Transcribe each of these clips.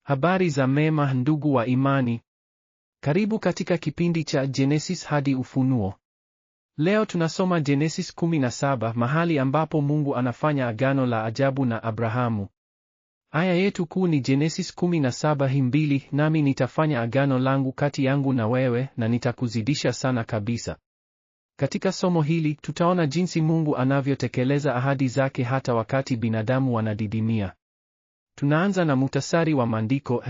Habari za mema ndugu wa imani. Karibu katika kipindi cha Genesis hadi Ufunuo. Leo tunasoma Genesis 17, mahali ambapo Mungu anafanya agano la ajabu na Abrahamu. Aya yetu kuu ni Genesis 17:2, nami nitafanya agano langu kati yangu na wewe na nitakuzidisha sana kabisa. Katika somo hili tutaona jinsi Mungu anavyotekeleza ahadi zake hata wakati binadamu wanadidimia. Tunaanza na muhtasari wa maandiko.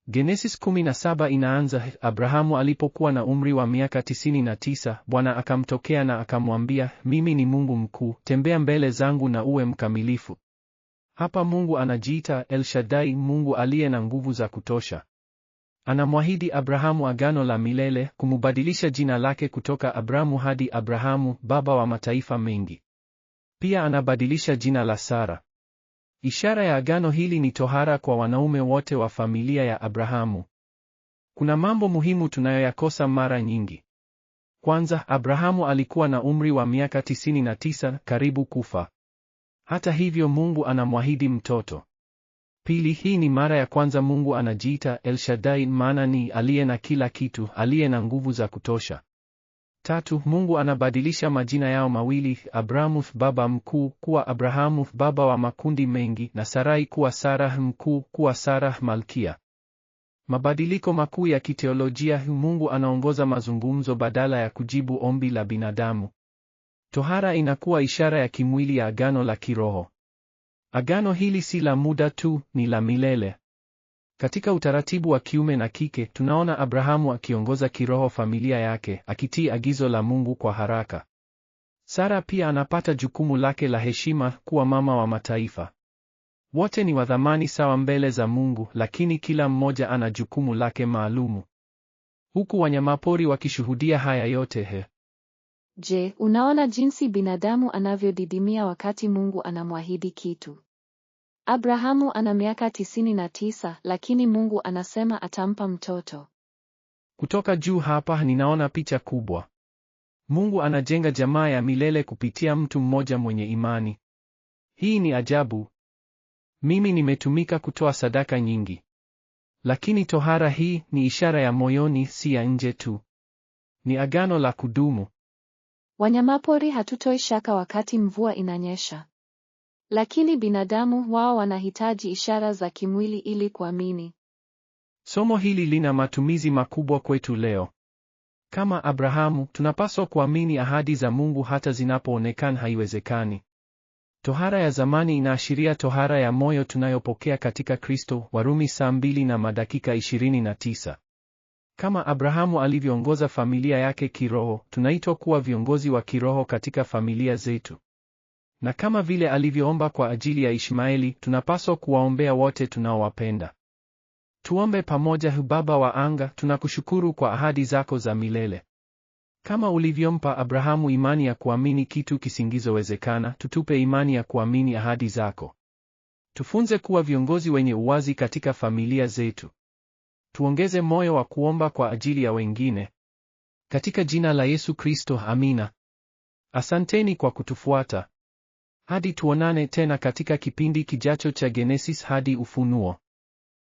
Genesis 17 inaanza, Abrahamu alipokuwa na umri wa miaka 99, Bwana akamtokea na akamwambia, mimi ni Mungu mkuu, tembea mbele zangu na uwe mkamilifu. Hapa Mungu anajiita El Shaddai, Mungu aliye na nguvu za kutosha. Anamwahidi Abrahamu agano la milele, kumubadilisha jina lake kutoka Abramu hadi Abrahamu, baba wa mataifa mengi. Pia anabadilisha jina la Sara. Ishara ya agano hili ni tohara kwa wanaume wote wa familia ya Abrahamu. Kuna mambo muhimu tunayoyakosa mara nyingi. Kwanza, Abrahamu alikuwa na umri wa miaka 99, karibu kufa. Hata hivyo Mungu anamwahidi mtoto. Pili, hii ni mara ya kwanza Mungu anajiita El Shaddai, maana ni aliye na kila kitu, aliye na nguvu za kutosha. Tatu, Mungu anabadilisha majina yao mawili, Abramu baba mkuu kuwa Abrahamu baba wa makundi mengi, na Sarai kuwa Sarah mkuu kuwa Sarah malkia. Mabadiliko makuu ya kiteolojia. Mungu anaongoza mazungumzo badala ya kujibu ombi la binadamu. Tohara inakuwa ishara ya kimwili ya agano la kiroho. Agano hili si la muda tu, ni la milele. Katika utaratibu wa kiume na kike, tunaona Abrahamu akiongoza kiroho familia yake, akitii agizo la Mungu kwa haraka. Sara pia anapata jukumu lake la heshima, kuwa mama wa mataifa. Wote ni wa thamani sawa mbele za Mungu, lakini kila mmoja ana jukumu lake maalumu. Huku wanyamapori wakishuhudia haya yote. Je, unaona jinsi binadamu anavyodidimia wakati Mungu anamwahidi kitu? Abrahamu ana miaka 99, lakini Mungu anasema atampa mtoto. Kutoka juu hapa ninaona picha kubwa. Mungu anajenga jamaa ya milele kupitia mtu mmoja mwenye imani. Hii ni ajabu. Mimi nimetumika kutoa sadaka nyingi. Lakini tohara hii ni ishara ya moyoni, si ya nje tu. Ni agano la kudumu. Wanyamapori hatutoi shaka wakati mvua inanyesha. Lakini binadamu wao wanahitaji ishara za kimwili ili kuamini. Somo hili lina matumizi makubwa kwetu leo. Kama Abrahamu, tunapaswa kuamini ahadi za Mungu hata zinapoonekana haiwezekani. Tohara ya zamani inaashiria tohara ya moyo tunayopokea katika Kristo, Warumi 2:29. Kama Abrahamu alivyoongoza familia yake kiroho, tunaitwa kuwa viongozi wa kiroho katika familia zetu. Na kama vile alivyoomba kwa ajili ya Ishmaeli, tunapaswa kuwaombea wote tunaowapenda. Tuombe pamoja. Baba wa anga, tunakushukuru kwa ahadi zako za milele. Kama ulivyompa Abrahamu imani ya kuamini kitu kisingizowezekana, tutupe imani ya kuamini ahadi zako. Tufunze kuwa viongozi wenye uwazi katika familia zetu. Tuongeze moyo wa kuomba kwa ajili ya wengine. Katika jina la Yesu Kristo, amina. Asanteni kwa kutufuata. Hadi tuonane tena katika kipindi kijacho cha Genesis hadi Ufunuo.